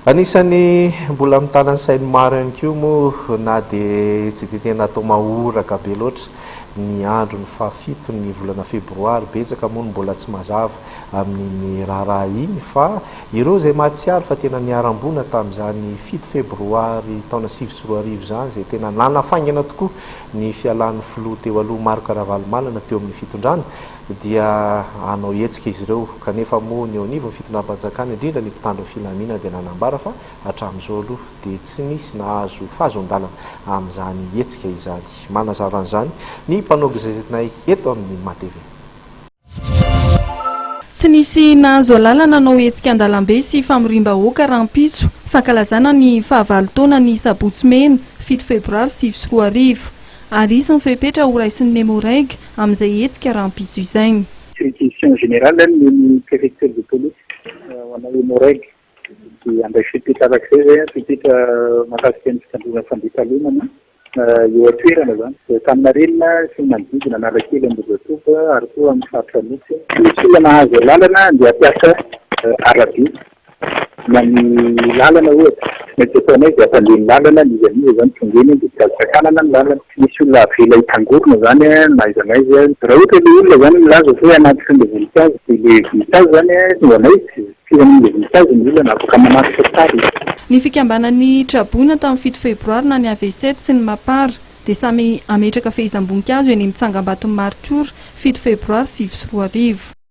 Anisany mbola mitana ny sainy maro ihany koa moa na dia tsy dia tena atao mahoraka be loatra ny andro ny fahafito ny volana febroary. Betsaka moa mbola tsy mazava amin'ny raharaha iny fa ireo izay mahatsiaro fa tena niarambona tamin'izany 7 febroary taona 2024 izany izay tena nanafaingana tokoa ny fialan'ny filoha teo aloha Marc Ravalomanana teo amin'ny fitondrana dia hanao hetsika izy ireo, kanefa moa ny eo anivon'ny fitondram-panjakana indrindra ny mpitandro filaminana dia nanambara fa hatramin'izao aloha dia tsy nisy nahazo fahazon-dalana amin'izany hetsika izany. Manazava an'izany ny mpanao gazetinay eto amin'ny MATV. Tsy nisy nahazo lalana nanao hetsika an-dalambe sy famirim-bahoaka rahampitso fankalazana ny fahavalo taona ny sabotsy mena 7 febroary 2024 ary izy fepetra ho raisin'ny Nemoraiga amin'izay hetsika rahampitso izay. Réquisition générale ny préfecture de police ho anao Nemoraiga dia andray fepetra arak'izay fepetra mahakasika ny fitandrona fandikalomana eo atoerana zany Taninarenina sy manodidina Analakely Ambohijatovo ary koa amin'ny faritra Anosy. Misy olona nahazo lalana dia ampiasa arabe na ny lalana ohatra mety ataonay dia ampandeny lalana ny izy zany tongeny dia tsakanana ny lalana. Misy olona avela hitangorona zany na iza naiza raha ohatra le olona zany milaza hoe anaty fomba voninkazo dia le voninkazo zany no anay firan'ilay voninkazo ny olona afaka manasika tsara. Ny fikambanan'ny Trabona tamin'ny 7 febroary na ny AV7 sy ny Mapara dia samy ametraka fehizam-boninkazo eny amin'ny Tsangambaton'ny Maritsiora 7 febroary 2024.